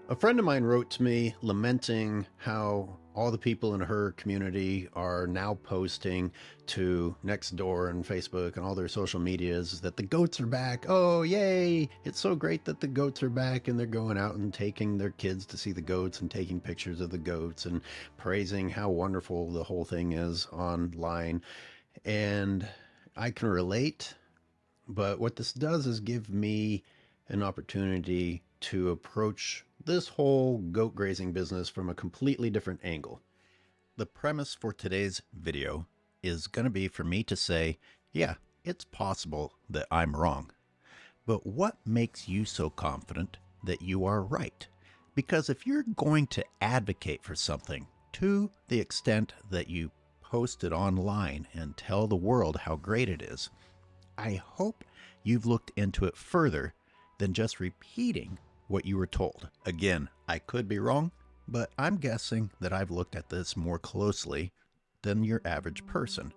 A friend of mine wrote to me lamenting how all the people in her community are now posting to Nextdoor and Facebook and all their social medias that the goats are back. Oh, yay! It's so great that the goats are back, and they're going out and taking their kids to see the goats and taking pictures of the goats and praising how wonderful the whole thing is online. And I can relate, but what this does is give me an opportunity to approach this whole goat grazing business from a completely different angle. The premise for today's video is going to be for me to say, yeah, it's possible that I'm wrong. But what makes you so confident that you are right? Because if you're going to advocate for something to the extent that you post it online and tell the world how great it is, I hope you've looked into it further than just repeating what you were told. Again, I could be wrong, but I'm guessing that I've looked at this more closely than your average person.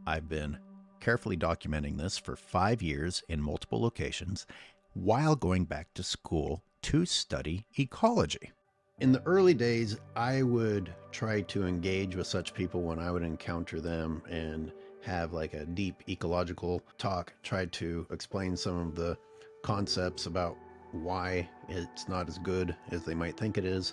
I've been carefully documenting this for 5 years in multiple locations while going back to school to study ecology. In the early days, I would try to engage with such people when I would encounter them and have like a deep ecological talk, try to explain some of the concepts about why it's not as good as they might think it is.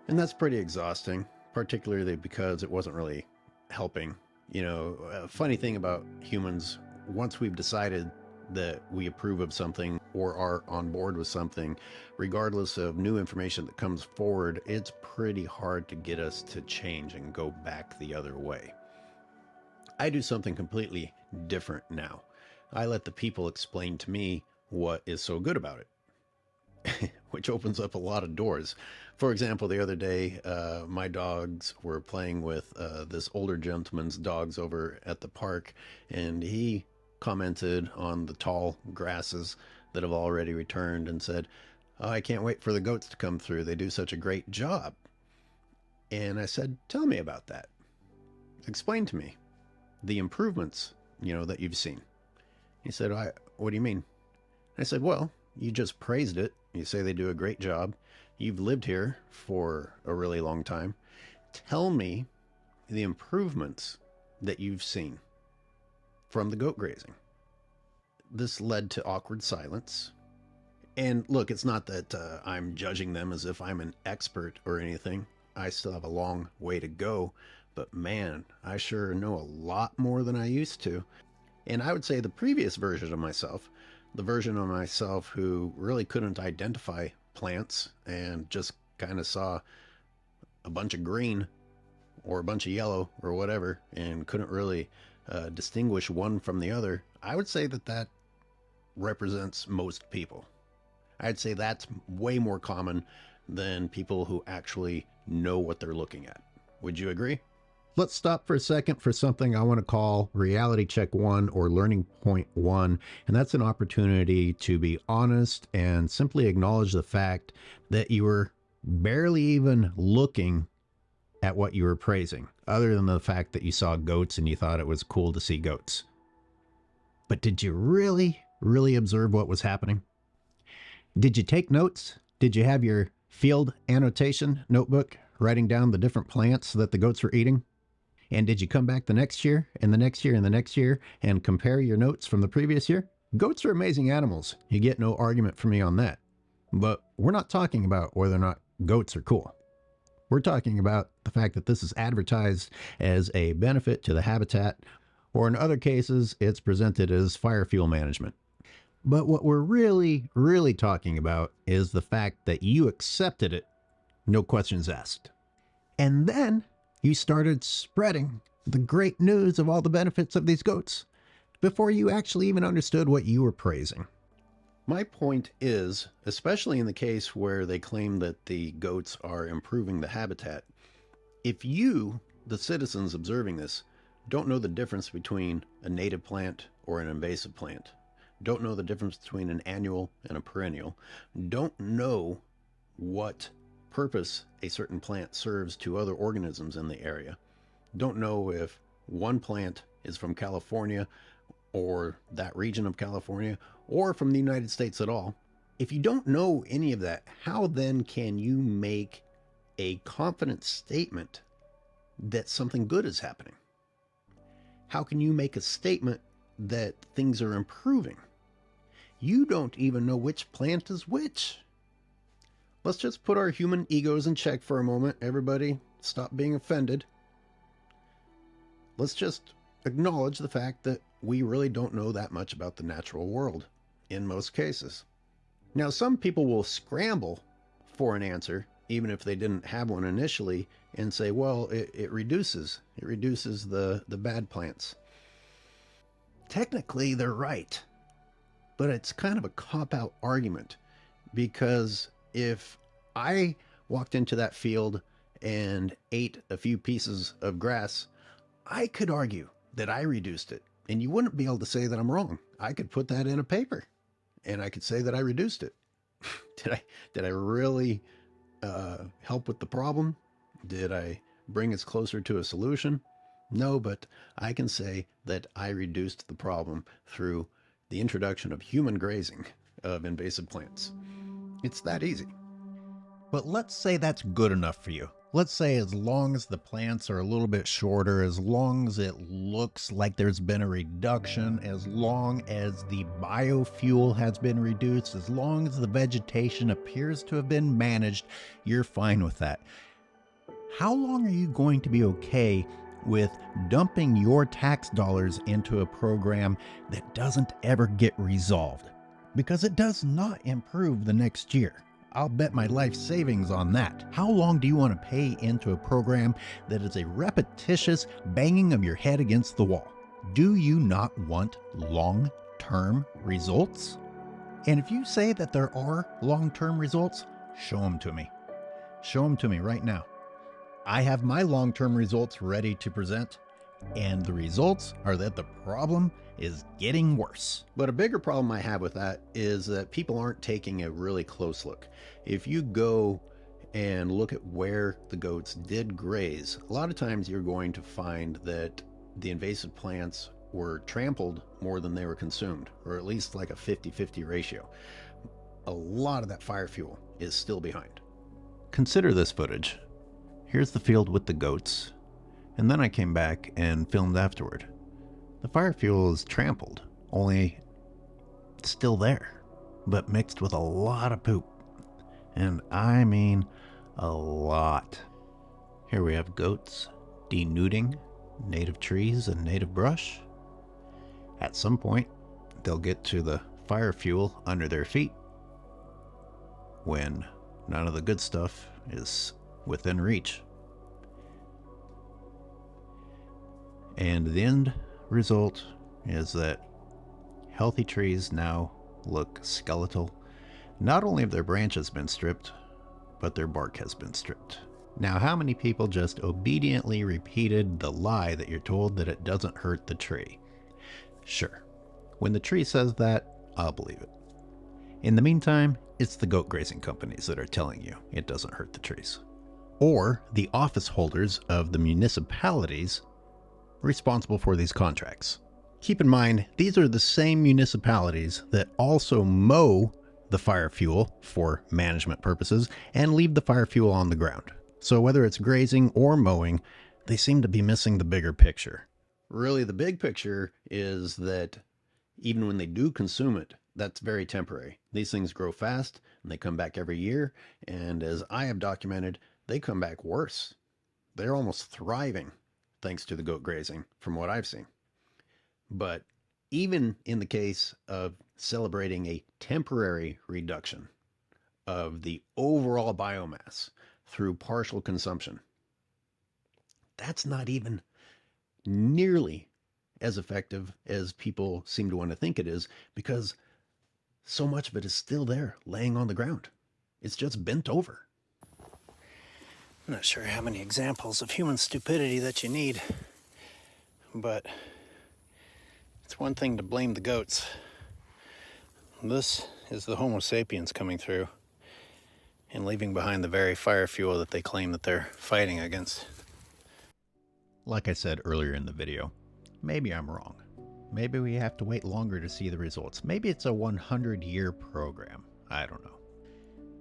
And that's pretty exhausting, particularly because it wasn't really helping. You know, a funny thing about humans, once we've decided that we approve of something or are on board with something, regardless of new information that comes forward, it's pretty hard to get us to change and go back the other way. I do something completely different now. I let the people explain to me what is so good about it, which opens up a lot of doors. For example, the other day, my dogs were playing with this older gentleman's dogs over at the park, and he commented on the tall grasses that have already returned and said, "Oh, I can't wait for the goats to come through. They do such a great job." And I said, "Tell me about that. Explain to me the improvements, that you've seen." He said, "What do you mean?" I said, "Well, you just praised it. You say they do a great job. You've lived here for a really long time. Tell me the improvements that you've seen from the goat grazing." This led to awkward silence. And look, it's not that I'm judging them as if I'm an expert or anything. I still have a long way to go. But man, I sure know a lot more than I used to. And I would say the previous version of myself, the version of myself who really couldn't identify plants and just kind of saw a bunch of green or a bunch of yellow or whatever and couldn't really distinguish one from the other, I would say that that represents most people. I'd say that's way more common than people who actually know what they're looking at. Would you agree? Let's stop for a second for something I want to call reality check one or learning point one. And that's an opportunity to be honest and simply acknowledge the fact that you were barely even looking at what you were praising, other than the fact that you saw goats and you thought it was cool to see goats. But did you really observe what was happening? Did you take notes? Did you have your field annotation notebook writing down the different plants that the goats were eating? And did you come back the next year and the next year and the next year and compare your notes from the previous year? Goats are amazing animals. You get no argument from me on that. But we're not talking about whether or not goats are cool. We're talking about the fact that this is advertised as a benefit to the habitat, or in other cases, it's presented as fire fuel management. But what we're really talking about is the fact that you accepted it, no questions asked. And then you started spreading the great news of all the benefits of these goats before you actually even understood what you were praising. My point is, especially in the case where they claim that the goats are improving the habitat, if you, the citizens observing this, don't know the difference between a native plant or an invasive plant, don't know the difference between an annual and a perennial, don't know what purpose a certain plant serves to other organisms in the area, don't know if one plant is from California or that region of California or from the United States at all, If you don't know any of that, how then can you make a confident statement that something good is happening? How can you make a statement that things are improving? You don't even know which plant is which. Let's just put our human egos in check for a moment. Everybody, stop being offended. Let's just acknowledge the fact that we really don't know that much about the natural world in most cases. Now, some people will scramble for an answer, even if they didn't have one initially, and say, well, it reduces the bad plants. Technically, they're right, but it's kind of a cop-out argument, because if I walked into that field and ate a few pieces of grass, I could argue that I reduced it, and you wouldn't be able to say that I'm wrong. I could put that in a paper, and I could say that I reduced it. Did I really help with the problem? Did I bring us closer to a solution? No, but I can say that I reduced the problem through the introduction of human grazing of invasive plants. It's that easy. But let's say that's good enough for you. Let's say as long as the plants are a little bit shorter, as long as it looks like there's been a reduction, as long as the biofuel has been reduced, as long as the vegetation appears to have been managed, you're fine with that. How long are you going to be okay with dumping your tax dollars into a program that doesn't ever get resolved? Because it does not improve the next year. I'll bet my life savings on that. How long do you want to pay into a program that is a repetitious banging of your head against the wall? Do you not want long-term results? And if you say that there are long-term results, show them to me. Show them to me right now. I have my long-term results ready to present, and the results are that the problem is getting worse. But a bigger problem I have with that is that people aren't taking a really close look. If you go and look at where the goats did graze, a lot of times you're going to find that the invasive plants were trampled more than they were consumed, or at least like a 50-50 ratio. A lot of that fire fuel is still behind. Consider this footage. Here's the field with the goats, and then I came back and filmed afterward. The fire fuel is trampled, only it's still there, but mixed with a lot of poop. And I mean a lot. Here we have goats denuding native trees and native brush. At some point, they'll get to the fire fuel under their feet when none of the good stuff is within reach. And the end result is that healthy trees now look skeletal. Not only have their branches been stripped, but their bark has been stripped. Now, how many people just obediently repeated the lie that you're told that it doesn't hurt the tree? Sure. When the tree says that, I'll believe it. In the meantime, it's the goat grazing companies that are telling you it doesn't hurt the trees. Or the office holders of the municipalities responsible for these contracts. Keep in mind, these are the same municipalities that also mow the fire fuel for management purposes and leave the fire fuel on the ground. So whether it's grazing or mowing, they seem to be missing the bigger picture. Really, the big picture is that even when they do consume it, that's very temporary. These things grow fast and they come back every year. And as I have documented, they come back worse. They're almost thriving thanks to the goat grazing from what I've seen. But even in the case of celebrating a temporary reduction of the overall biomass through partial consumption, that's not even nearly as effective as people seem to want to think it is, because so much of it is still there laying on the ground. It's just bent over. I'm not sure how many examples of human stupidity that you need, but it's one thing to blame the goats. This is the Homo sapiens coming through and leaving behind the very fire fuel that they claim that they're fighting against. Like I said earlier in the video, maybe I'm wrong. Maybe we have to wait longer to see the results. Maybe it's a 100-year program. I don't know.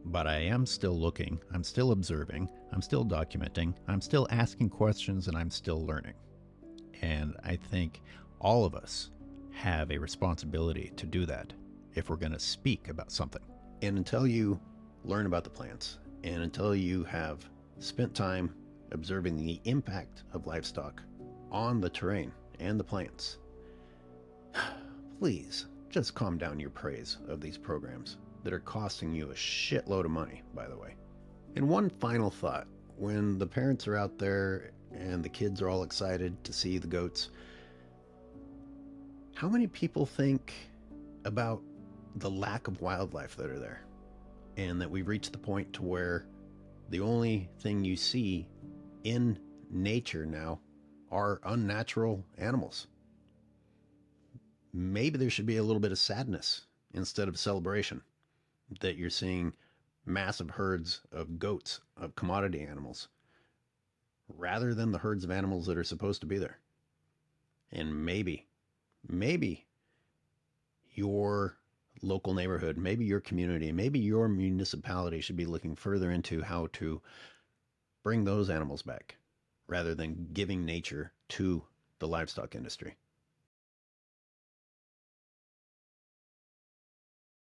But I am still looking, I'm still observing, I'm still documenting, I'm still asking questions, and I'm still learning. And I think all of us have a responsibility to do that if we're going to speak about something. And until you learn about the plants, and until you have spent time observing the impact of livestock on the terrain and the plants, please just calm down your praise of these programs that are costing you a shitload of money, by the way. And one final thought: when the parents are out there and the kids are all excited to see the goats, how many people think about the lack of wildlife that are there, and that we've reached the point to where the only thing you see in nature now are unnatural animals? Maybe there should be a little bit of sadness instead of celebration that you're seeing massive herds of goats, of commodity animals, rather than the herds of animals that are supposed to be there. And maybe your local neighborhood, maybe your community, maybe your municipality should be looking further into how to bring those animals back rather than giving nature to the livestock industry.